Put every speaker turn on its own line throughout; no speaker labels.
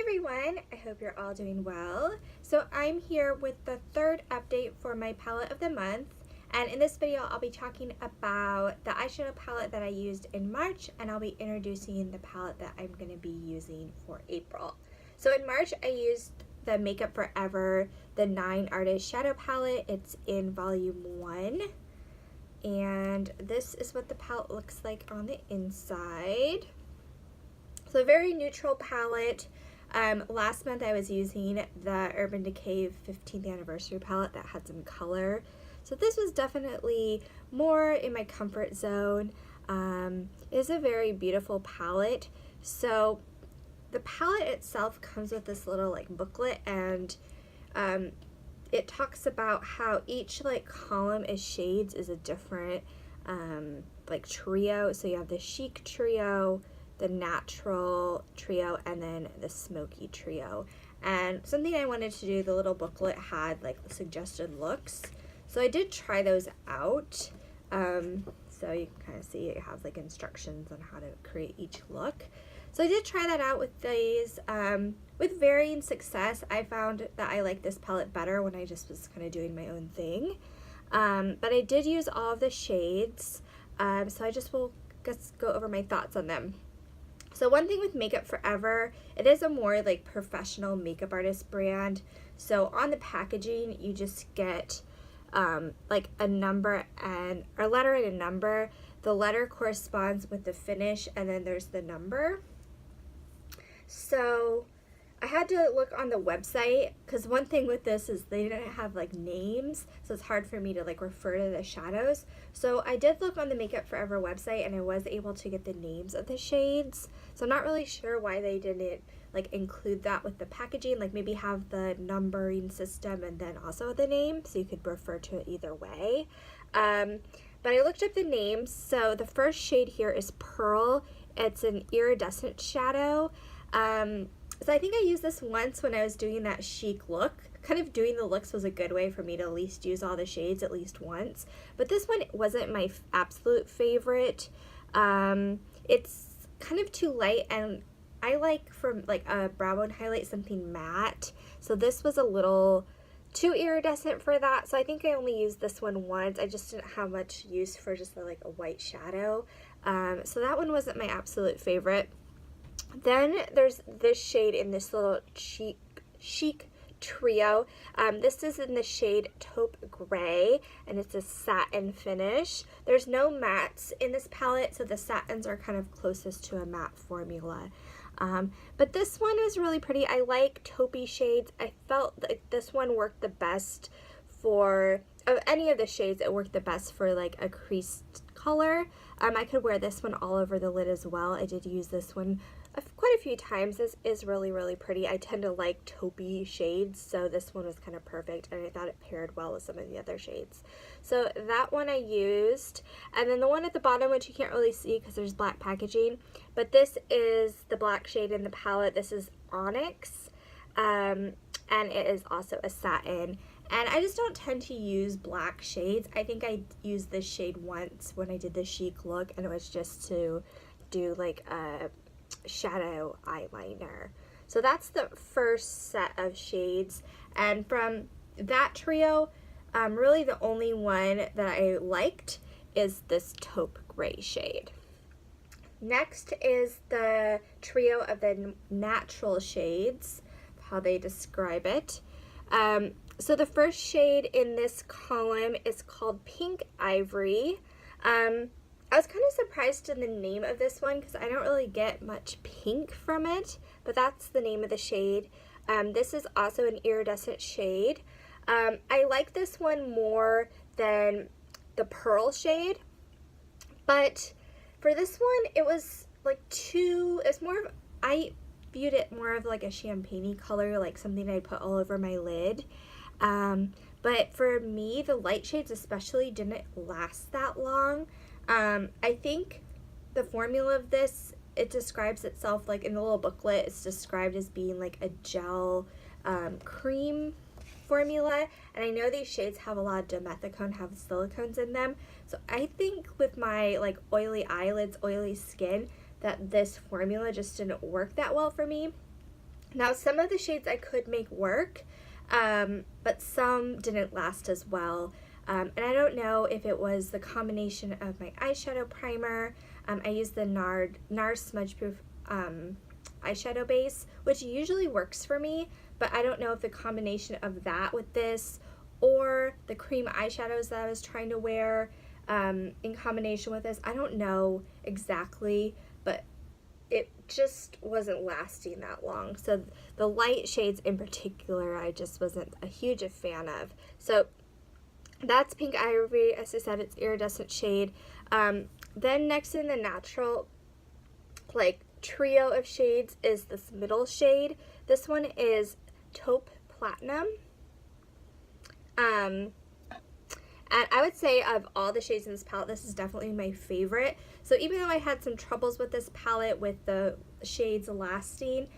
Everyone, I hope you're all doing well. So I'm here with the third update for my palette of the month, and in this video I'll be talking about the eyeshadow palette that I used in March, and I'll be introducing the palette that I'm going to be using for April. So in March I used the Makeup Forever the 9 Artist Shadow Palette. It's in volume 1, and this is what the palette looks like on the inside. So a very neutral palette. Last month I was using the Urban Decay 15th anniversary palette that had some color. So this was definitely more in my comfort zone. It is a very beautiful palette. So the palette itself comes with this little booklet, and it talks about how each column is shades is a different trio. So you have the chic trio, the natural trio, and then the smoky trio. And something I wanted to do, the little booklet had suggested looks, so I did try those out. So you can kind of see it has instructions on how to create each look. So I did try that out with these with varying success. I found that I like this palette better when I just was kind of doing my own thing, but I did use all of the shades, so I just will just go over my thoughts on them. So one thing with Makeup Forever, it is a more professional makeup artist brand. So on the packaging, you just get a number and a letter and a number. The letter corresponds with the finish, and then there's the number. So I had to look on the website, because one thing with this is they didn't have names, so it's hard for me to refer to the shadows. So I did look on the Makeup Forever website, and I was able to get the names of the shades. So I'm not really sure why they didn't include that with the packaging, maybe have the numbering system and then also the name, so you could refer to it either way. But I looked up the names. So the first shade here is Pearl. It's an iridescent shadow. So I think I used this once when I was doing that chic look. Kind of doing the looks was a good way for me to at least use all the shades at least once. But this one wasn't my absolute favorite. It's kind of too light, and I like for a brow bone highlight something matte. So this was a little too iridescent for that. So I think I only used this one once. I just didn't have much use for just a white shadow. So that one wasn't my absolute favorite. Then there's this shade in this little chic trio. This is in the shade Taupe Gray, and it's a satin finish. There's no mattes in this palette, so the satins are kind of closest to a matte formula. But this one is really pretty. I like taupey shades. I felt like this one worked the best for, of any of the shades, it worked the best for a creased color. I could wear this one all over the lid as well. I did use this one quite a few times. This is really, really pretty. I tend to like taupey shades, so this one was kind of perfect, and I thought it paired well with some of the other shades. So that one I used, and then the one at the bottom, which you can't really see because there's black packaging, but this is the black shade in the palette. This is Onyx, and it is also a satin. And I just don't tend to use black shades. I think I used this shade once when I did the chic look, and it was just to do a shadow eyeliner. So that's the first set of shades, and from that trio, really the only one that I liked is this Taupe Gray shade. Next is the trio of the natural shades, how they describe it. So the first shade in this column is called Pink Ivory. I was kind of surprised in the name of this one because I don't really get much pink from it, but that's the name of the shade. This is also an iridescent shade. I like this one more than the Pearl shade, but for this one it was it's more of, I viewed it more of a champagne-y color, something I'd put all over my lid. But for me, the light shades especially didn't last that long. I think the formula of this, it describes itself in the little booklet, it's described as being a gel cream formula, and I know these shades have a lot of dimethicone, have silicones in them, so I think with my oily eyelids, oily skin, that this formula just didn't work that well for me. Now, some of the shades I could make work, but some didn't last as well. And I don't know if it was the combination of my eyeshadow primer. I used the NARS Smudge Proof eyeshadow base, which usually works for me, but I don't know if the combination of that with this or the cream eyeshadows that I was trying to wear in combination with this, I don't know exactly, but it just wasn't lasting that long. So the light shades in particular, I just wasn't a huge fan of. So that's Pink Ivory. As I said, it's iridescent shade. Then next in the natural, like, trio of shades is this middle shade. This one is Taupe Platinum. And I would say of all the shades in this palette, this is definitely my favorite. So even though I had some troubles with this palette with the shades lasting,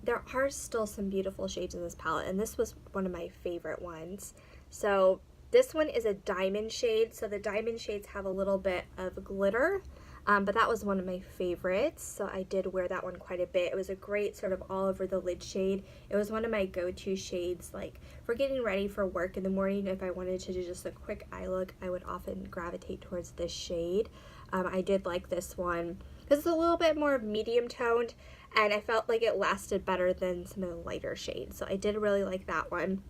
there are still some beautiful shades in this palette, and this was one of my favorite ones. So this one is a diamond shade, so the diamond shades have a little bit of glitter, but that was one of my favorites, so I did wear that one quite a bit. It was a great sort of all over the lid shade. It was one of my go-to shades, like for getting ready for work in the morning. If I wanted to do just a quick eye look, I would often gravitate towards this shade. I did like this one because it's a little bit more medium toned, and I felt like it lasted better than some of the lighter shades, so I did really like that one.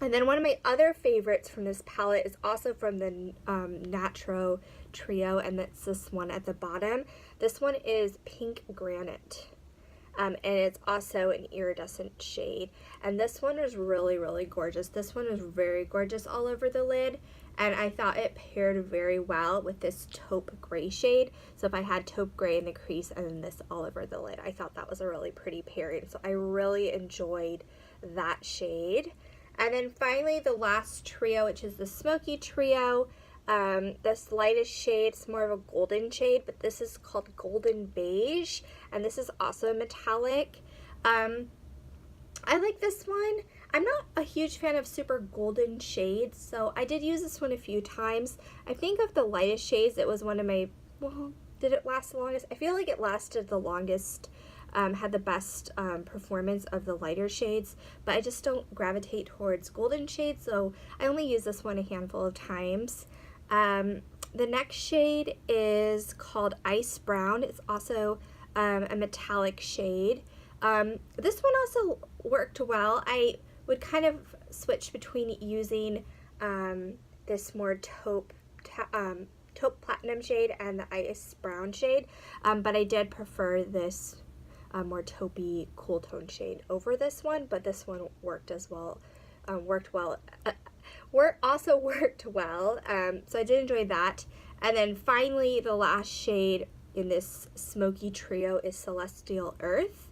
And then one of my other favorites from this palette is also from the Natro trio, and that's this one at the bottom. This one is Pink Granite, and it's also an iridescent shade. And this one is really, really gorgeous. This one is very gorgeous all over the lid, and I thought it paired very well with this taupe gray shade. So if I had taupe gray in the crease and then this all over the lid, I thought that was a really pretty pairing. So I really enjoyed that shade. And then finally the last trio, which is the Smoky Trio. This lightest shade, it's more of a golden shade, but this is called Golden Beige, and this is also metallic. I like this one. I'm not a huge fan of super golden shades, so I did use this one a few times. I think of the lightest shades, it was one of my, well, did it last the longest? I feel like it lasted the longest. Had the best performance of the lighter shades, but I just don't gravitate towards golden shades, so I only use this one a handful of times. The next shade is called Ice Brown. It's also a metallic shade. This one also worked well. I would kind of switch between using this more taupe platinum shade and the Ice Brown shade, but I did prefer this more taupey cool tone shade over this one, but this one worked as well, also worked well, so I did enjoy that. And then finally the last shade in this Smoky Trio is Celestial Earth,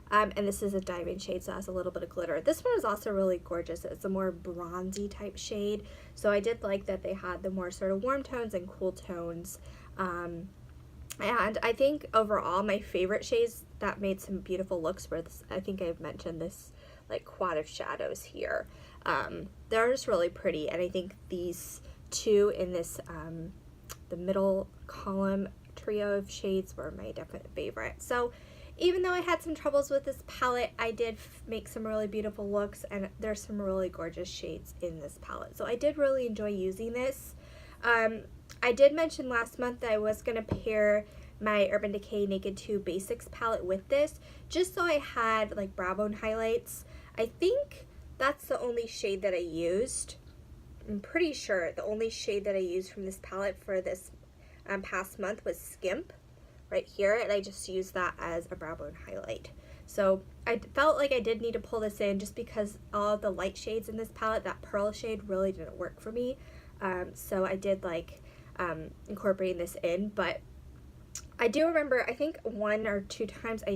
and this is a diamond shade, so it has a little bit of glitter. This one is also really gorgeous. It's a more bronzy type shade, so I did like that they had the more sort of warm tones and cool tones. And I think overall my favorite shades that made some beautiful looks were this, I think I've mentioned this, like, quad of shadows here. They're just really pretty, and I think these two in this the middle column trio of shades were my definite favorite. So even though I had some troubles with this palette, I did make some really beautiful looks, and there's some really gorgeous shades in this palette. So I did really enjoy using this. I did mention last month that I was going to pair my Urban Decay Naked 2 Basics palette with this, just so I had like brow bone highlights. I think that's the only shade that I used. I'm pretty sure the only shade that I used from this palette for this past month was Skimp right here, and I just used that as a brow bone highlight. So I felt like I did need to pull this in just because all of the light shades in this palette, that pearl shade really didn't work for me. So I did like incorporating this in, but I do remember, I think 1 or 2 times I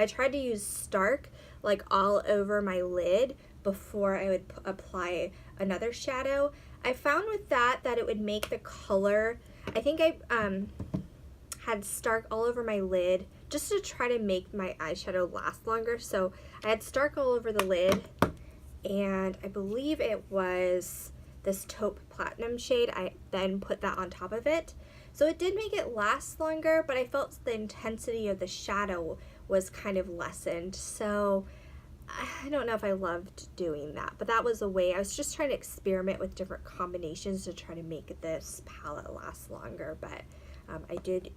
tried to use Stark like all over my lid before I would apply another shadow. I found with that it would make the color, I think I had Stark all over my lid just to try to make my eyeshadow last longer. So I had Stark all over the lid, and I believe it was this taupe platinum shade. I then put that on top of it. So it did make it last longer, but I felt the intensity of the shadow was kind of lessened. So I don't know if I loved doing that, but that was a way. I was just trying to experiment with different combinations to try to make this palette last longer, but I did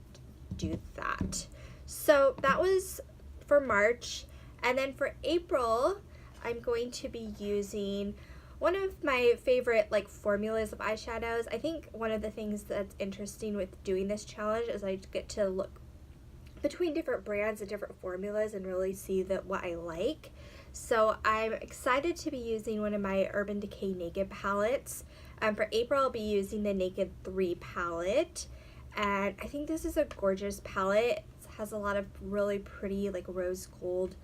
do that. So that was for March. And then for April, I'm going to be using one of my favorite like formulas of eyeshadows. I think one of the things that's interesting with doing this challenge is I get to look between different brands and different formulas and really see that what I like. So I'm excited to be using one of my Urban Decay Naked palettes. For April, I'll be using the Naked 3 palette, and I think this is a gorgeous palette. It has a lot of really pretty like rose gold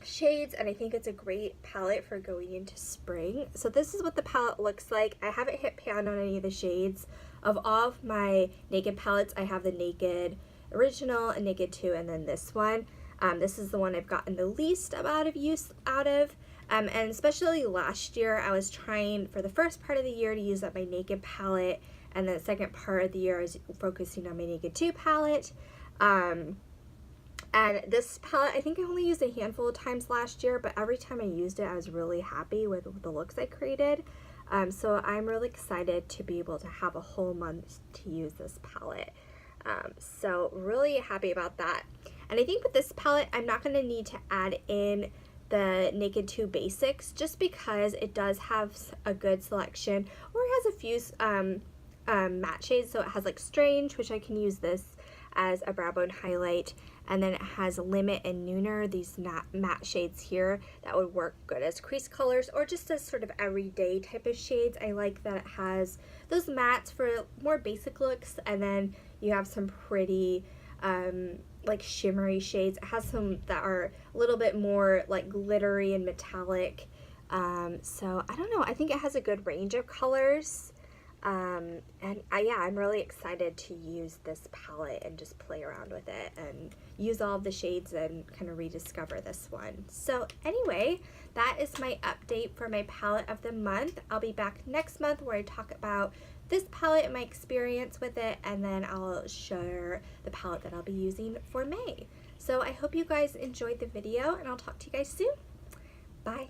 shades, and I think it's a great palette for going into spring. So this is what the palette looks like. I haven't hit pan on any of the shades. Of all of my Naked palettes, I have the Naked Original and Naked 2, and then this one. This is the one I've gotten the least amount of use out of, and especially last year I was trying for the first part of the year to use up my Naked palette, and then the second part of the year I was focusing on my Naked 2 palette. And this palette, I think I only used a handful of times last year, but every time I used it, I was really happy with the looks I created. So I'm really excited to be able to have a whole month to use this palette. So really happy about that. And I think with this palette, I'm not going to need to add in the Naked 2 Basics just because it does have a good selection, or it has a few matte shades. So it has like Strange, which I can use this as a brow bone highlight, and then it has Limit and Nooner, these matte shades here that would work good as crease colors or just as sort of everyday type of shades. I like that it has those mattes for more basic looks, and then you have some pretty like shimmery shades. It has some that are a little bit more like glittery and metallic. So I don't know, I think it has a good range of colors. And yeah, I'm really excited to use this palette and just play around with it and use all of the shades and kind of rediscover this one. So anyway, that is my update for my palette of the month. I'll be back next month where I talk about this palette and my experience with it, and then I'll share the palette that I'll be using for May. So I hope you guys enjoyed the video, and I'll talk to you guys soon. Bye.